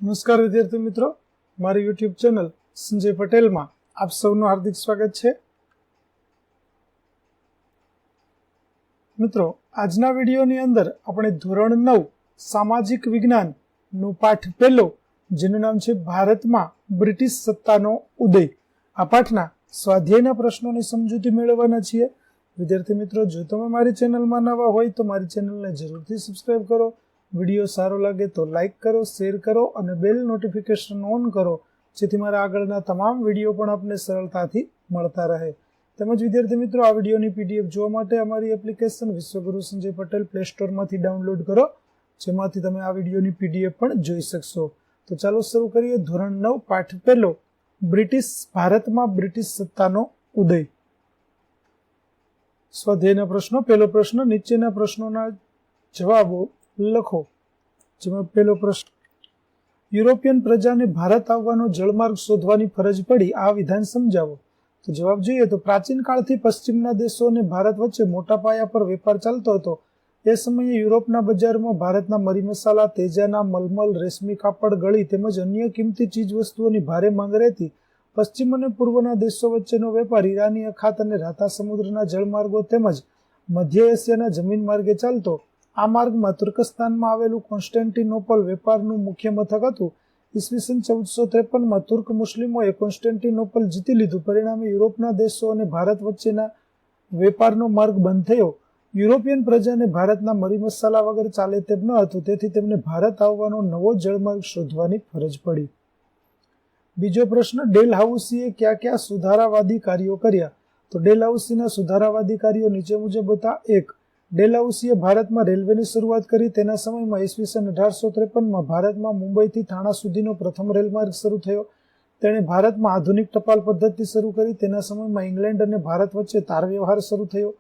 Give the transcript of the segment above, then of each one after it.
નમસ્કાર વિદ્યાર્થી મિત્રો, મારી યુટ્યુબ ચેનલ સંજય પટેલમાં આપ સૌનું હાર્દિક સ્વાગત છે. મિત્રો, આજના વિડીયોની અંદર આપણે ધોરણ 9 સામાજિક વિજ્ઞાનનો પાઠ પહેલો, જેનું નામ છે ભારતમાં બ્રિટિશ સત્તાનો ઉદય, આ પાઠના સ્વાધ્યાયના પ્રશ્નોની સમજૂતી મેળવવાના છીએ. વિદ્યાર્થી મિત્રો, જો તમે મારી ચેનલમાં નવા હોય તો મારી ચેનલને જરૂરથી સબસ્ક્રાઇબ કરો. વિડીયો સારો લાગે તો લાઇક કરો, શેર કરો અને બેલ નોટિફિકેશન ઓન કરો, જેથી મારા આગળના તમામ વિડીયો પણ આપને સરળતાથી મળતા રહે. તેમજ વિદ્યાર્થી મિત્રો, આ વિડીયોની પીડીએફ જોવા માટે અમારી એપ્લિકેશન વિશ્વગુરુ સંજય પટેલ પ્લે સ્ટોરમાંથી ડાઉનલોડ કરો, જેમાંથી તમે આ વિડીયોની પીડીએફ પણ જોઈ શકશો. તો ચાલો શરૂ કરીએ. ધોરણ 9 પાઠ પહેલો, ભારતમાં બ્રિટિશ સત્તાનો ઉદય. સ્વાધ્યાયના પ્રશ્નો. પહેલો પ્રશ્ન, નીચેના પ્રશ્નોના જવાબો લખો. જેમાં પહેલો પ્રશ્ન, યુરોપિયન પ્રજાને ભારત આવવાનો જળમાર્ગ શોધવાની ફરજ પડી, આ વિધાન સમજાવો. તો જવાબ જોઈએ તો, પ્રાચીન કાળથી પશ્ચિમના દેશો અને ભારત વચ્ચે મોટા પાયા પર વેપાર ચાલતો હતો. એ સમયે યુરોપના બજારમાં ભારતના મરી મસાલા, તેજાના, મલમલ, રેશમી કાપડ, ગળી તેમજ અન્ય કિંમતી ચીજ વસ્તુઓની ભારે માંગ રહેતી. પશ્ચિમ અને પૂર્વના દેશો વચ્ચેનો વેપાર ઈરાની અખાત અને રાતા સમુદ્રના જળમાર્ગો તેમજ મધ્ય એશિયાના જમીન માર્ગે ચાલતો. આ માર્ગમાં તુર્કસ્તાનમાં આવેલું કોન્સ્ટેન્ટિનોપલ વેપારનું મુખ્ય મથક હતું. ઈસવીસન 1453માં તુર્ક મુસ્લિમોએ કોન્સ્ટેન્ટિનોપલ જીતી લીધું. પરિણામે યુરોપના દેશો અને ભારત વચ્ચેના વેપારનો માર્ગ બંધ થયો. યુરોપિયન પ્રજાને ભારતના મરી મસાલા વગર ચાલે તેમ ન હતું, તેથી તેમને ભારત આવવાનો નવો જળમાર્ગ શોધવાની ફરજ પડી. બીજો પ્રશ્ન, ડેલહાઉસીએ કયા કયા સુધારાવાદી કાર્યો કર્યા? તો ડેલહાઉસીના સુધારાવાદી કાર્યો નીચે મુજબ હતા. 1. ડેલહાઉસીએ ભારતમાં રેલવેની શરૂઆત કરી. તેના સમયમાં ઈસવીસન 1853માં ભારતમાં મુંબઈથી થાણા સુધીનો પ્રથમ રેલમાર્ગ શરૂ થયો. તેણે ભારતમાં આધુનિક ટપાલ પદ્ધતિ શરૂ કરી. તેના સમયમાં ઇંગ્લેન્ડ અને ભારત વચ્ચે તાર વ્યવહાર શરૂ થયો.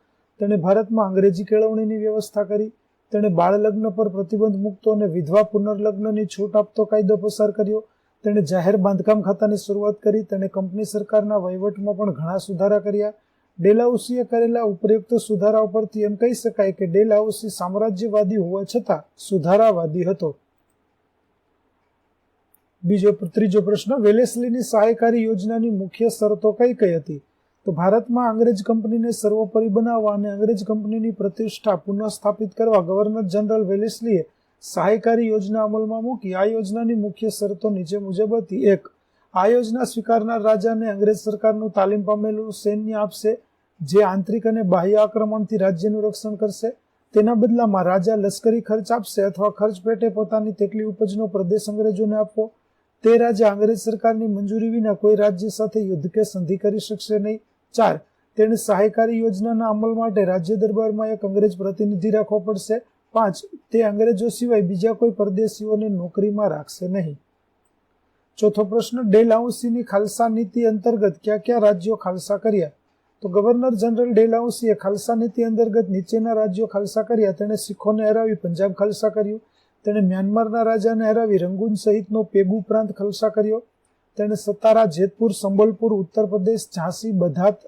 તેણે ભારતમાં અંગ્રેજી કેળવણીની વ્યવસ્થા કરી. તેણે બાળ લગ્ન પર પ્રતિબંધ મૂકતો અને વિધવા પુનર્લગ્નની છૂટ આપતો કાયદો પસાર કર્યો. તેણે જાહેર બાંધકામ ખાતાની શરૂઆત કરી. તેણે કંપની સરકારના વહીવટમાં પણ ઘણા સુધારા કર્યા. ડેલહાઉસીએ કરેલા ઉપરોક્ત સુધારાઓ પરથી એમ કહી શકાય કે ડેલહાઉસી સામ્રાજ્યવાદી હોવા છતાં સુધારાવાદી હતો. ત્રીજો પ્રશ્ન, વેલેસ્લીની સહાયકારી યોજનાની મુખ્ય શરતો કઈ કઈ હતી? તો ભારતમાં અંગ્રેજ કંપનીને સર્વોપરી બનાવવા અને અંગ્રેજ કંપનીની પ્રતિષ્ઠા પુનઃસ્થાપિત કરવા ગવર્નર જનરલ વેલેસ્લીએ સહાયકારી યોજના અમલમાં મૂકી. આ યોજનાની મુખ્ય શરતો નીચે મુજબ હતી. 1. આ યોજના સ્વીકારનાર રાજાને અંગ્રેજ સરકારનું તાલીમ પામેલું સૈન્ય આપશે, જે આંતરિક અને બાહ્ય આક્રમણથી રાજ્યનું રક્ષણ કરશે. તેના બદલામાં રાજા લશ્કરી ખર્ચ આપશે અથવા ખર્ચ પેટે પોતાની તેટલી ઉપજનો પ્રદેશ અંગ્રેજોને આપવો. તે રાજા અંગ્રેજ સરકારની મંજૂરી વિના કોઈ રાજ્ય સાથે યુદ્ધ કે સંધિ કરી શકશે નહીં. 4. તેણે સહાયકારી યોજનાના અમલ માટે રાજ્ય દરબારમાં એક અંગ્રેજ પ્રતિનિધિ રાખવો પડશે. 5. તે અંગ્રેજો સિવાય બીજા કોઈ પરદેશીઓને નોકરીમાં રાખશે નહીં. ચોથો પ્રશ્ન, ડેલહાઉસીની ખાલસા નીતિ અંતર્ગત કયા કયા રાજ્યો ખાલસા કર્યા? તો ગવર્નર જનરલ ડેલહાઉસીએ ખાલસા નીતિ અંતર્ગત નીચેના રાજ્યો ખાલસા કર્યા. તેણે શીખોને હરાવી પંજાબ ખાલસા કર્યું. તેણે મ્યાનમારના રાજાને હરાવી રંગૂન સહિતનો પેગુ પ્રાંત ખાલસા કર્યો. તેણે સતારા, જેતપુર, સંબલપુર, ઉત્તર પ્રદેશ, ઝાંસી, બધાત,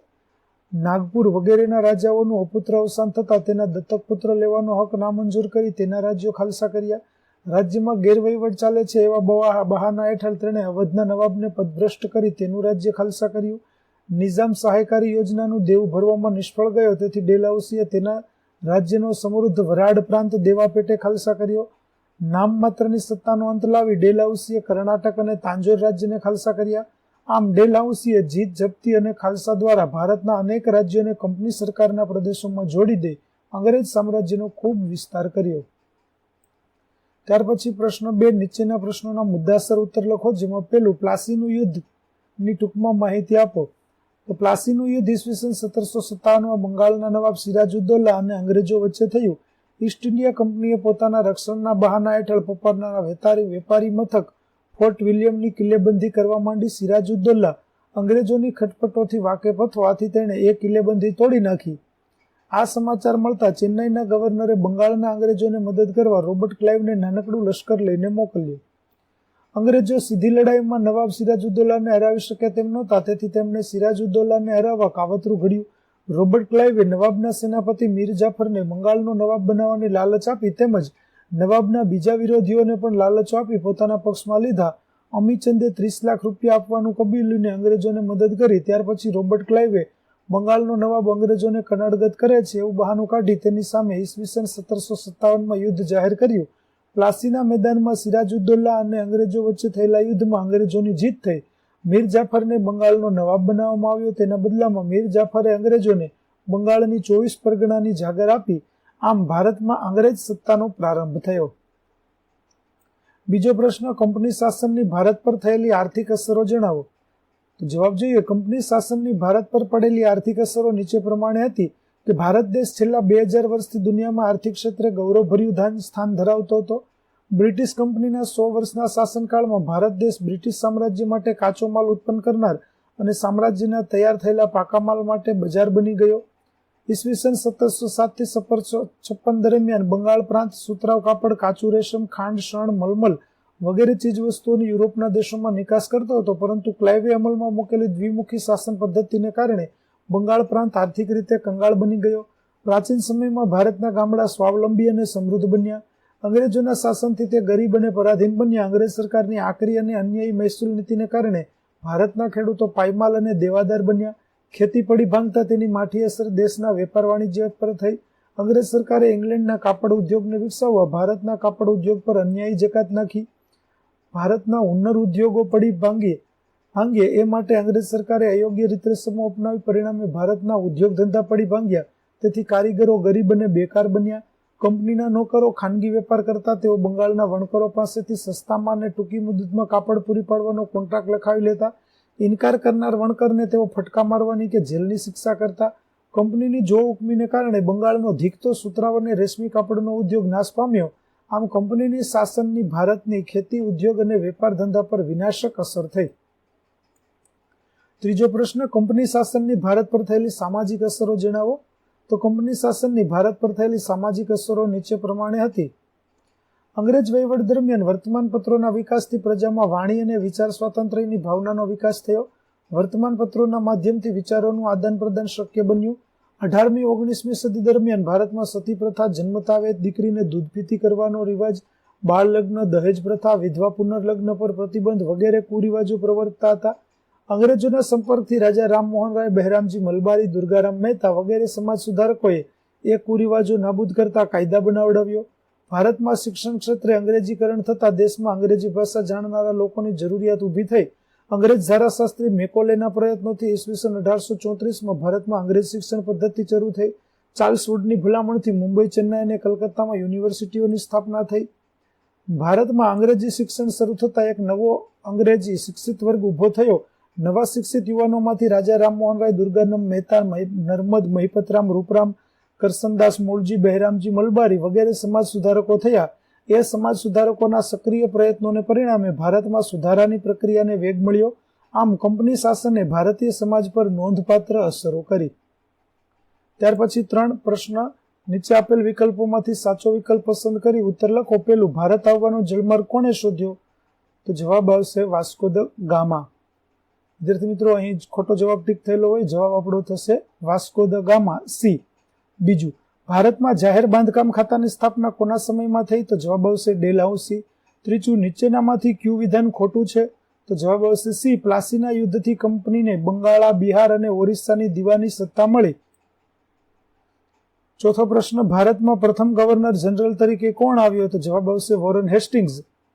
નાગપુર વગેરેના રાજાઓનું અપુત્ર અવસાન થતાં તેના દત્તક પુત્ર લેવાનો હક નામંજૂર કરી તેના રાજ્યો ખાલસા કર્યા. રાજ્યમાં ગેરવહીવટ ચાલે છે એવા બહાના હેઠળ તેણે અવધના નવાબને પદભ્રષ્ટ કરી તેનું રાજ્ય ખાલસા કર્યું. નિઝામ સહાયકારી યોજનાનું દેવું ભરવામાં નિષ્ફળ ગયો, તેથી ડેલહાઉસીએ તેના રાજ્યનો સમૃદ્ધ વરાડ પ્રાંત દેવા પેટે ખાલસા કર્યો. નામ માત્રની સત્તાનો અંત લાવી ડેલહાઉસીએ કર્ણાટક અને તાંજોર રાજ્યને ખાલસા કર્યા. આમ ડેલહાઉસીએ જીત, જપ્તી અને ખાલસા દ્વારા ભારતના અનેક રાજ્યોને કંપની સરકારના પ્રદેશોમાં જોડી દઈ અંગ્રેજ સામ્રાજ્યનો ખૂબ વિસ્તાર કર્યો. ત્યાર પછી પ્રશ્ન 2, નીચેના પ્રશ્નોના મુદ્દાસર ઉત્તર લખો. જેમાં પહેલું, પ્લાસીનું યુદ્ધની ટૂંકમાં માહિતી આપો. તો પ્લાસીનું યુદ્ધ ઈસવીસન 1757માં બંગાળના નવાબ સિરાજુદ્દૌલા અને અંગ્રેજો વચ્ચે થયું. ઈસ્ટ ઇન્ડિયા કંપનીએ પોતાના રક્ષણના બહાના હેઠળ પપરનારા વેપારી મથક ફોર્ટ વિલિયમની કિલ્લેબંધી કરવા માંડી. સિરાજુદ્દૌલા અંગ્રેજોની ખટપટોથી વાકેફ હતો, આથી તેણે એ કિલ્લેબંધી તોડી નાખી. આ સમાચાર મળતા ચેન્નઈના ગવર્નરે બંગાળના અંગ્રેજોને મદદ કરવા રોબર્ટ ક્લાઇવને નાનકડું લશ્કર લઈને મોકલ્યું. અંગ્રેજો સીધી લડાઈમાં નવાબ સિરાજુદ્દૌલાને હરાવી શકે તેમ નહોતા, તેથી તેમણે સિરાજુદ્દૌલાને હરાવવા કાવતરું ઘડ્યું. રોબર્ટ ક્લાઇવે નવાબના સેનાપતિ મીર જાફરને બંગાળનો નવાબ બનાવવાની લાલચ આપી તેમજ નવાબના બીજા વિરોધીઓને પણ લાલચો આપી પોતાના પક્ષમાં લીધા. અમીચંદે 30 લાખ રૂપિયા આપવાનું કબૂલ્યું અંગ્રેજોને મદદ કરી. ત્યાર પછી રોબર્ટ ક્લાઇવે બંગાળનો નવાબ અંગ્રેજોને કનડગત કરે છે એવું બહાનું કાઢી તેની સામે ઈસવીસન 1757માં યુદ્ધ જાહેર કર્યું. પ્લાસીના મેદાનમાં સિરાજુદ્દૌલા અને અંગ્રેજો વચ્ચે થયેલા યુદ્ધમાં અંગ્રેજોની જીત થઈ. મીર જાફરને બંગાળનો નવાબ બનાવવામાં આવ્યો. તેના બદલામાં મીર જાફરે અંગ્રેજોને બંગાળની 24 પરગણાની જાગીર આપી. આમ ભારતમાં અંગ્રેજ સત્તાનો પ્રારંભ થયો. બીજો પ્રશ્ન, કંપની શાસનની ભારત પર થયેલી આર્થિક અસરો જણાવો. તો જવાબ જોઈએ. કંપની શાસનની ભારત પર પડેલી આર્થિક અસરો નીચે પ્રમાણે હતી કે ભારત દેશ છેલ્લા 2000 વર્ષથી દુનિયામાં આર્થિક ક્ષેત્રે ગૌરવભર્યું સ્થાન ધરાવતો હતો. બ્રિટિશ કંપનીના 100 વર્ષના શાસનકાળમાં ભારત દેશ બ્રિટિશ સામ્રાજ્ય માટે કાચો માલ ઉત્પન્ન કરનાર અને સામ્રાજ્યના તૈયાર થયેલા પાકા માલ માટે બજાર બની ગયો. ઈસવીસન 1707 થી 1756 દરમિયાન બંગાળ પ્રાંત સુતરાઉ કાપડ, કાચું રેશમ, ખાંડ, શણ, મલમલ વગેરે ચીજવસ્તુઓની યુરોપના દેશોમાં નિકાસ કરતો હતો. પરંતુ ક્લાઇવે અમલમાં મૂકેલી દ્વિમુખી શાસન પદ્ધતિને કારણે બંગાળ પ્રાંત આર્થિક રીતે કંગાળ બની ગયો. પ્રાચીન સમયમાં ભારતના ગામડા સ્વાવલંબી અને સમૃદ્ધ બન્યા. અંગ્રેજોના શાસનથી તે ગરીબ અને પરાધીન બન્યા. અંગ્રેજ સરકારની આકરી અને અન્યાયી મહેસૂલ નીતિને કારણે ભારતના ખેડૂતો પાયમાલ અને દેવાદાર બન્યા. ખેતી પડી ભાંગતા તેની માઠી અસર દેશના વેપાર વાણિજ્ય પર થઈ. અંગ્રેજ સરકારે ઇંગ્લેન્ડના કાપડ ઉદ્યોગને વિકસાવવા ભારતના કાપડ ઉદ્યોગ પર અન્યાયી જકાત નાખી. ભારતના હુન્નર ઉદ્યોગો પડી ભાંગે એ માટે અંગ્રેજ સરકારે અયોગ્ય રીતરસમો અપનાવી. પરિણામે ભારતના ઉદ્યોગ ધંધા પડી ભાંગ્યા. તેથી કારીગરો ગરીબ અને બેકાર બન્યા. કંપનીના નોકરો ખાનગી વેપાર કરતા. તેઓ બંગાળના વણકરો પાસેથી સસ્તામાં અને ટૂંકી મુદતમાં કાપડ પૂરી પાડવાનો કોન્ટ્રાક્ટ લખાવી લેતા. ઇનકાર કરનાર વણકરને તેઓ ફટકા મારવાની કે જેલની શિક્ષા કરતા. કંપનીની જો હુકમીને કારણે બંગાળનો ધીકતો સુતરાઉ અને રેશમી કાપડનો ઉદ્યોગ નાશ પામ્યો. આમ કંપનીની શાસનની ભારતની ખેતી, ઉદ્યોગ અને વેપાર ધંધા પર વિનાશક અસર થઈ. ત્રીજો પ્રશ્ન, કંપની શાસનની ભારત પર થયેલી સામાજિક અસરો જણાવો. તો કંપની શાસનની ભારત પર થયેલી સામાજિક અસરો નીચે પ્રમાણે હતી. અંગ્રેજ વહીવટ દરમિયાન વર્તમાનપત્રોના વિકાસથી પ્રજામાં વાણી અને વિચાર સ્વાતંત્ર્યની ભાવનાનો વિકાસ થયો. વર્તમાનપત્રોના માધ્યમથી વિચારોનું આદાન પ્રદાન શક્ય બન્યું. 18મી 19મી સદી દરમિયાન ભારતમાં સતી પ્રથા, જન્મતાવે દીકરીને દૂધપીતી કરવાનો રિવાજ, બાળ લગ્ન, દહેજ પ્રથા, વિધવા પુનર્લગ્ન પર પ્રતિબંધ વગેરે કુરિવાજો પ્રવર્તતા હતા. અંગ્રેજોના સંપર્કથી રાજા રામમોહન રાય, બહેરામજી મલબારી, દુર્ગારામ મહેતા વગેરે સમાજ સુધારકોએ એ કુરિવાજો નાબૂદ કરતા કાયદા બનાવડાવ્યો. ભારતમાં શિક્ષણ ક્ષેત્રે અંગ્રેજીકરણ થતાં દેશમાં અંગ્રેજી ભાષા જાણનારા લોકોની જરૂરિયાત ઊભી થઈ. અંગ્રેજ ધારાશાસ્ત્રી મેકોલેના પ્રયત્નોથી ઈસવીસન 1834માં ભારતમાં અંગ્રેજ શિક્ષણ પદ્ધતિ શરૂ થઈ. ચાર્લ્સ વુડની ભલામણથી મુંબઈ, ચેન્નાઈ અને કલકત્તામાં યુનિવર્સિટીઓની સ્થાપના થઈ. ભારતમાં અંગ્રેજી શિક્ષણ શરૂ થતાં એક નવો અંગ્રેજી શિક્ષિત વર્ગ ઊભો થયો. નવા શિક્ષિત યુવાનોમાંથી રાજા રામમોહન રાય, દુર્ગારામ મહેતા, નર્મદ, મહિપતરામ, રૂપરામ, કરસનદાસ, મૂળજી, બહેરામજી મલબારી વગેરે સમાજ સુધારકો થયા. એ સમાજ સુધારકોના સક્રિય પ્રયત્નોને પરિણામે ભારતમાં સુધારાની પ્રક્રિયાને વેગ મળ્યો. આમ કંપની શાસને ભારતીય સમાજ પર નોંધપાત્ર અસરો કરી. ત્યાર પછી 3 પ્રશ્ન, નીચે આપેલ વિકલ્પોમાંથી સાચો વિકલ્પ પસંદ કરી ઉત્તર લખો. પેલું, ભારત આવવાનો જળમાર્ગ કોણે શોધ્યો? તો જવાબ આવશે વાસ્કો દ ગામા. વિદ્યાર્થી મિત્રો, અહીં ખોટો જવાબ ટીક થયેલો હોય. જવાબ આપણો થશે વાસ્કો દ ગામા, સી. બીજું, ભારતમાં જાહેર બાંધકામ ખાતાની સ્થાપના કોના સમયમાં થઈ? તો જવાબ આવશે ડેલહાઉસી. ત્રીજું, નીચેનામાંથી કયું વિધાન ખોટું છે? તો જવાબ આવશે સી. પ્લાસીના યુદ્ધથી કંપનીને બંગાળા, બિહાર અને ઓરિસ્સાની દીવાની સત્તા મળી. ચોથો પ્રશ્ન, ભારતમાં પ્રથમ ગવર્નર જનરલ તરીકે કોણ આવ્યો? તો જવાબ આવશે વોરન હેસ્ટિંગ્સ.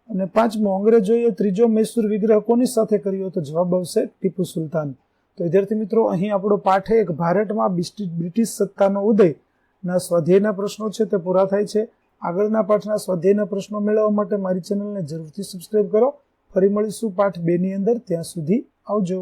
અને 5મો, અંગ્રેજોએ ત્રીજો મૈસૂર વિગ્રહ કોની સાથે કર્યો? તો જવાબ આવશે ટીપુ સુલતાન. તો વિદ્યાર્થી મિત્રો, અહીં આપણો પાઠ 1 ભારતમાં બ્રિટિશ સત્તાનો ઉદય ના સ્વાધ્યાયના પ્રશ્નો છે તે પૂરા થાય છે. આગળના પાઠના સ્વાધ્યાયના પ્રશ્નો મેળવવા માટે મારી ચેનલને જરૂરથી સબસ્ક્રાઇબ કરો. ફરી મળીશું પાઠ 2 ની અંદર. ત્યાં સુધી આવજો.